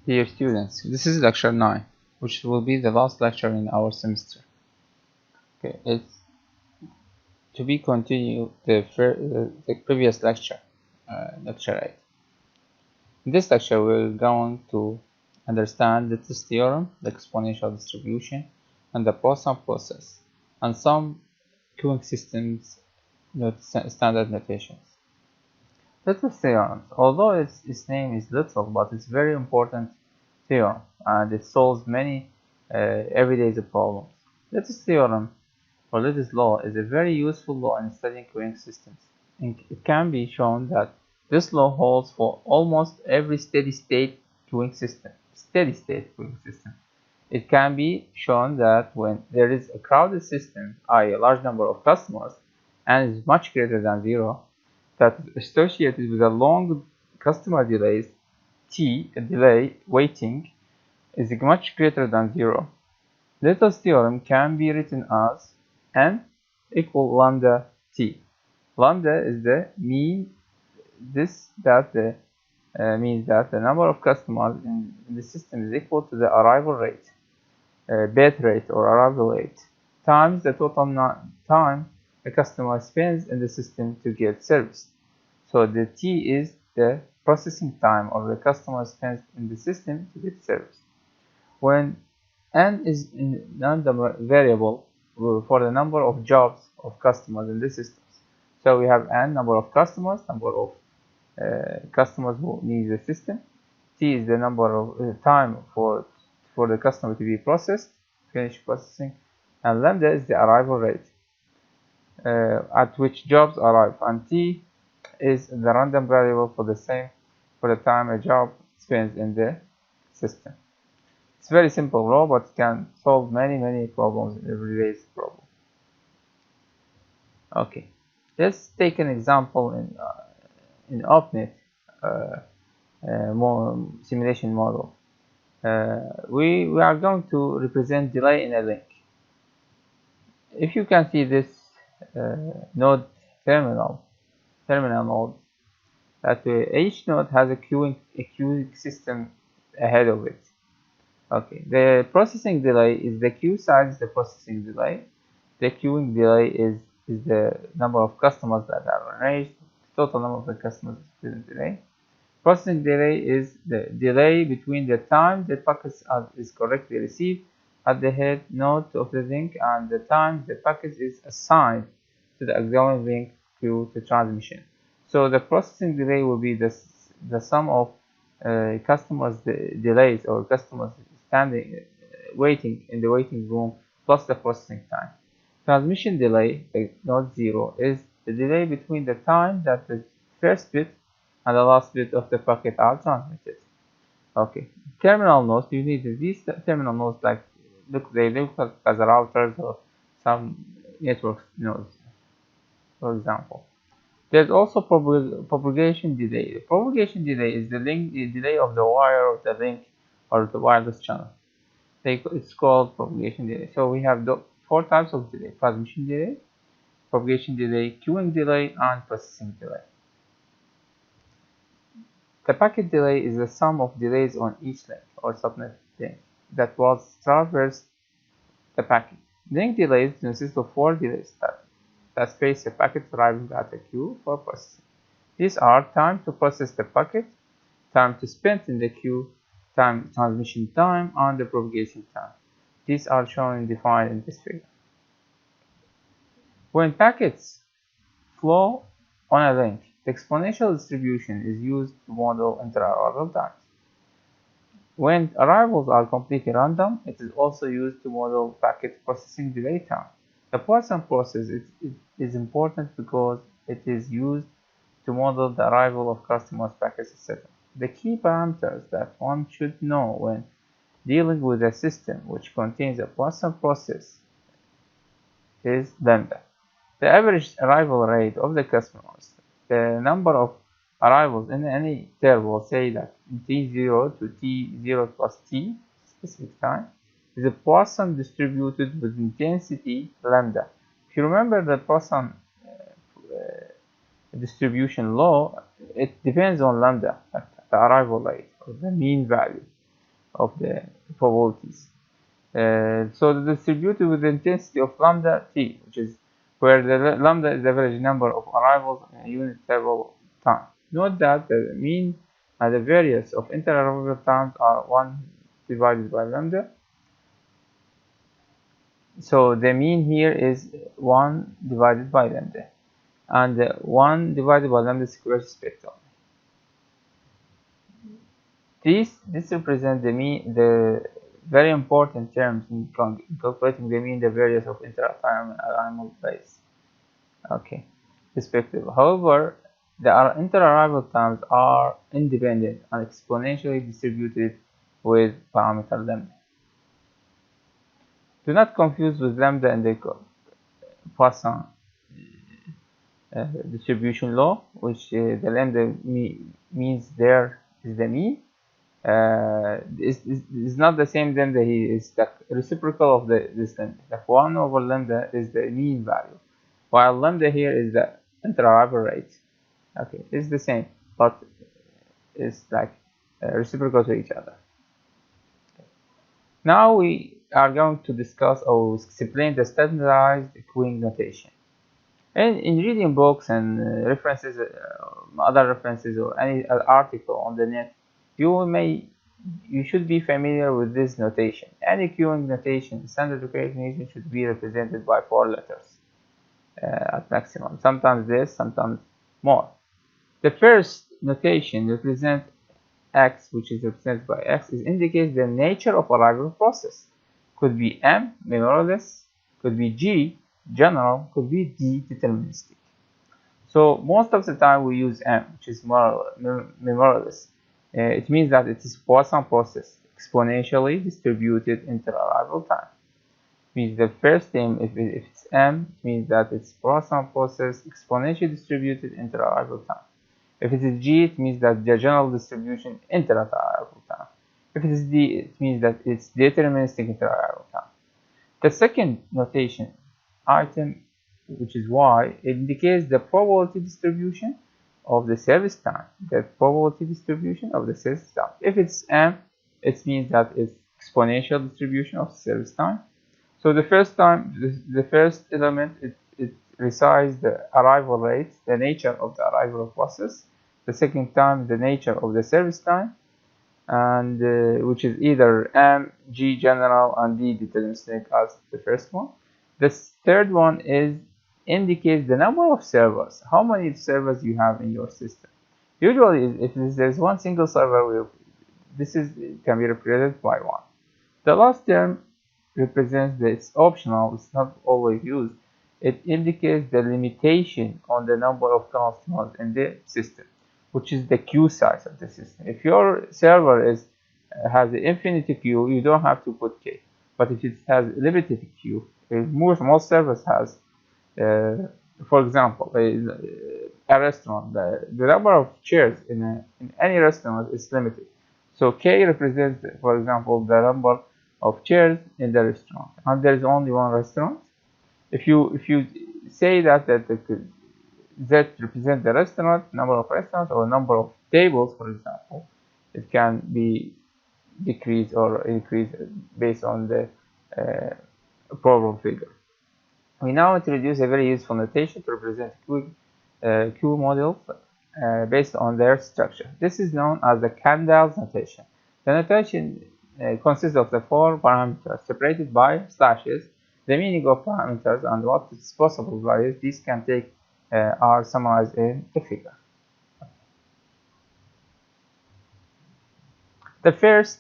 Dear students, this is lecture 9, which will be the last lecture in our semester. Okay, it's to be continued the previous lecture, lecture 8. In this lecture, we're going to understand the test theorem, the exponential distribution, and the Poisson process, and some queuing systems standard notations. Little theorem, although its name is little, but it's very important theorem, and it solves many everyday problems. Little theorem or Little law is a very useful law in studying queuing systems. It can be shown that this law holds for almost every steady-state queuing system. Steady-state queuing system. It can be shown that when there is a crowded system, i.e. a large number of customers, and is much greater than 0, that is associated with a long customer delays, T, a delay waiting, is much greater than 0. Little's theorem can be written as n equal lambda t. Lambda is the mean. Means that the number of customers in the system is equal to the arrival rate, bit rate or arrival rate, times the total time a customer spends in the system to get service. So the t is the processing time of the customer spends in the system to get service. When n is a random variable for the number of jobs of customers in the systems. So we have n number of customers, number of customers who need the system. T is the number of time for the customer to be processed, finish processing, and lambda is the arrival rate at which jobs arrive, and T is the random variable for the time a job spends in the system. It's very simple law, but it can solve many problems in everyday's problem. Okay, let's take an example in OPNet simulation model. We are going to represent delay in a link. If you can see this node terminal node, that each node has a queuing system ahead of it. Okay, the processing delay is the queue size, the processing delay. The queuing delay is the number of customers that are arranged, the total number of the customers student delay. Processing delay is the delay between the time the packet is correctly received at the head node of the link and the time the packet is assigned to the auxiliary link queue to transmission. So the processing delay will be the sum of customers' delays or customers standing waiting in the waiting room plus the processing time. Transmission delay, node 0, is the delay between the time that the first bit and the last bit of the packet are transmitted. Okay, terminal nodes, you need these terminal nodes they look like as routers or some network nodes, for example. There's also propagation delay. The propagation delay is the delay of the wire or the link or the wireless channel. It's called propagation delay. So we have the 4 types of delay: transmission delay, propagation delay, queuing delay, and processing delay. The packet delay is the sum of delays on each link or subnet link that was traversed the packet. Link delays consist of 4 delays that space a packet arriving at a queue for processing. These are time to process the packet, time to spend in the queue, time transmission time, and the propagation time. These are shown and defined in this figure. When packets flow on a link, the exponential distribution is used to model inter-arrival times. When arrivals are completely random, it is also used to model packet processing delay time. The Poisson process is important because it is used to model the arrival of customers, packets, etc. The key parameters that one should know when dealing with a system which contains a Poisson process is lambda, the average arrival rate of the customers. The number of arrivals in any interval, say that t0 to t0 plus t, specific time, is a Poisson distributed with intensity lambda. If you remember the Poisson distribution law, it depends on lambda, the arrival rate, or the mean value. of the probabilities. So the distributed with the intensity of lambda t, which is where the lambda is the average number of arrivals in a unit travel time. Note that the mean and the variance of inter-arrival times are 1 divided by lambda. So the mean here is 1 divided by lambda, and 1 divided by lambda square spectrum. This represents the mean, the very important terms in calculating the mean, the variance of inter-arrival base. Okay, respective. However, the inter-arrival times are independent and exponentially distributed with parameter lambda. Do not confuse with lambda and the Poisson distribution law, which the lambda means there is the mean. Is not the same lambda here. It's the reciprocal of this lambda. Like 1 over lambda is the mean value, while lambda here is the inter-arrival rate. Okay, it's the same, but it's like reciprocal to each other. Now we are going to discuss or explain the standardized queuing notation. In reading books and references, other references, or any article on the net, you should be familiar with this notation. Any queuing notation, standard notation, should be represented by 4 letters at maximum. Sometimes less, sometimes more. The first notation represents X, which is represented by X, indicates the nature of arrival process. Could be M, memoryless, could be G, general, could be D, deterministic. So most of the time we use M, which is memoryless. It means that it is Poisson process, exponentially distributed inter-arrival time. It means the first term, if it's M, it means that it's Poisson process, exponentially distributed inter-arrival time. If it is G, it means that the general distribution inter-arrival time. If it is D, it means that it's deterministic inter-arrival time. The second notation item, which is Y, indicates the probability distribution of the service time. The probability distribution of the service time. If it's M, it means that it's exponential distribution of service time. So the first element, it resides the arrival rate, the nature of the arrival process. The second time, the nature of the service time, and which is either M, G general, and D deterministic as the first one. The third one indicates the number of servers, how many servers you have in your system. Usually, if there's one single server, can be represented by 1. The last term represents that it's optional, it's not always used. It indicates the limitation on the number of customers in the system, which is the queue size of the system. If your server has an infinite queue, you don't have to put K. But if it has limited queue, most servers has, for example, a restaurant. The number of chairs in any restaurant is limited. So K represents, for example, the number of chairs in the restaurant, and there is only one restaurant. If you say that Z represents the restaurant, number of restaurants, or number of tables, for example, it can be decreased or increased based on the problem figure. We now introduce a very useful notation to represent queue models based on their structure. This is known as the Kendall's notation. The notation consists of the 4 parameters separated by slashes. The meaning of parameters and what is possible values these can take are summarized in the figure. The first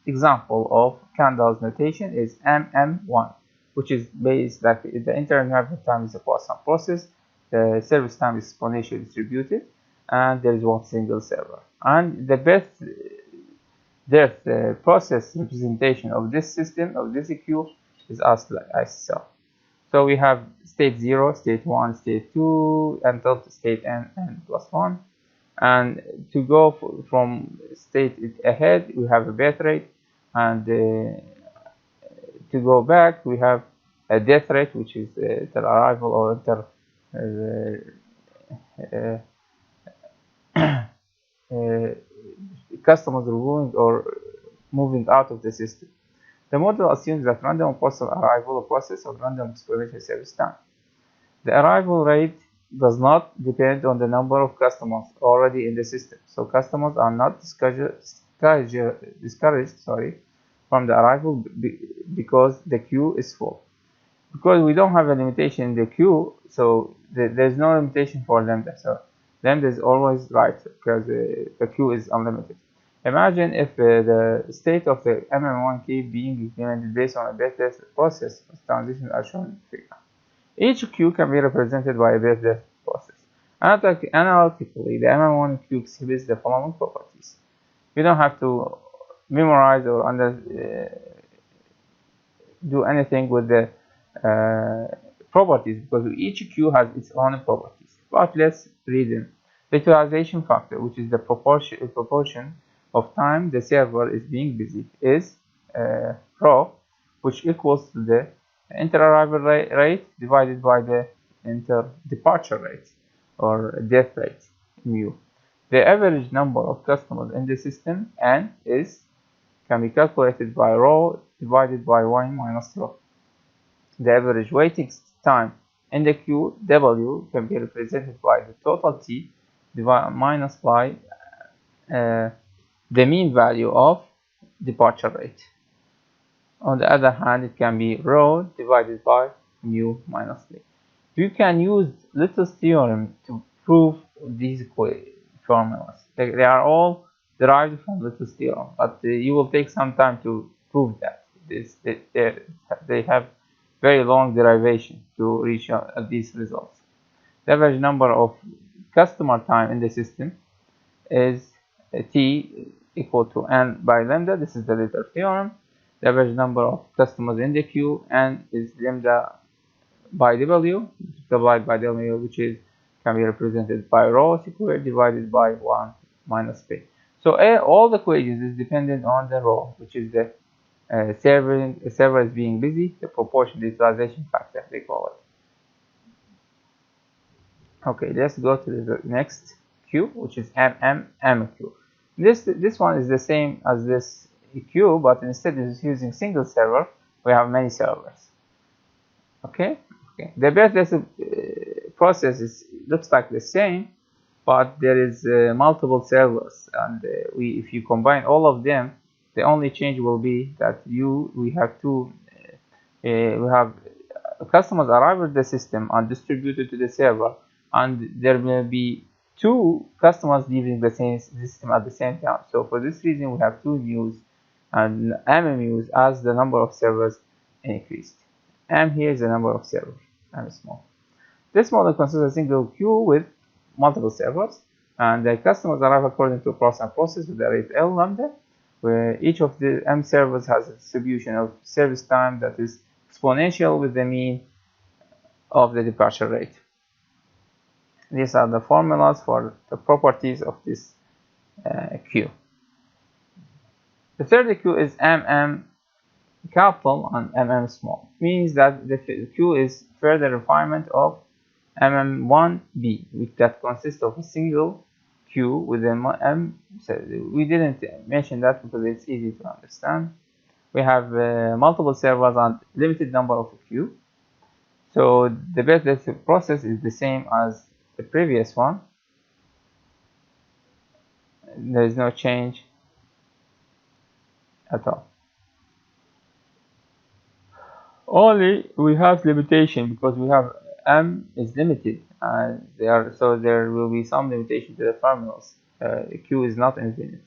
example of Kendall's notation is MM1, which is based that the inter-arrival time is a Poisson process, the service time is exponentially distributed, and there is one single server. And the process representation of this system, of this queue, is as so. So we have state 0, state 1, state 2, until state n plus 1. And to go from state ahead, we have a birth rate, and to go back, we have a death rate, which is the arrival or customers reviewing or moving out of the system. The model assumes that random postal arrival process of random exponential service time. The arrival rate does not depend on the number of customers already in the system, so customers are not discouraged from the arrival because the queue is full. Because we don't have a limitation in the queue, so there's no limitation for lambda. So lambda is always right because the queue is unlimited. Imagine if the state of the MM1 key being implemented based on a bit-depth process of transitions are shown in the figure. Each queue can be represented by a bit-depth process. Analytically, the MM1 queue exhibits the following properties. You don't have to memorize or do anything with the properties because each queue has its own properties. But let's read them. The utilization factor, which is the proportion of time the server is being busy, is rho, which equals to the inter-arrival rate divided by the inter-departure rate or death rate, mu. The average number of customers in the system, n, can be calculated by rho divided by 1 minus rho. The average waiting time in the queue, W, can be represented by the total T minus by the mean value of departure rate. On the other hand, it can be rho divided by mu minus D. You can use Little's theorem to prove these formulas. They are all derived from Little's theorem, but you will take some time to prove that. They have very long derivation to reach these results. The average number of customer time in the system is T equal to N by lambda. This is the Little's theorem. The average number of customers in the queue, N, is lambda by W, multiplied by W, which can be represented by rho squared divided by 1 minus P. So all the equations is dependent on the rho, which is the server is being busy, the proportion, the utilization factor, they call it. Okay, let's go to the next queue, which is MMQ. This one is the same as this queue, but instead of using single server, we have many servers. Okay. The bit-depth process looks like the same, but there is multiple servers, and if you combine all of them, the only change will be that we have customers arrive at the system and distributed to the server, and there will be 2 customers leaving the same system at the same time. So for this reason, we have 2 mu's and MMUs as the number of servers increased. M here is the number of servers, M is small. This model consists of a single queue with multiple servers, and the customers arrive according to a process with the rate L lambda, where each of the M servers has a distribution of service time that is exponential with the mean of the departure rate. These are the formulas for the properties of this queue. The third queue is MM capital and MM small. It means that the queue is further refinement of MM1B, that consists of a single queue with M. So we didn't mention that because it's easy to understand. We have multiple servers and limited number of queue. So the bit-depth process is the same as the previous one. There is no change at all. Only we have limitation because we have M is limited, and there will be some limitation to the formulas. Q is not infinite.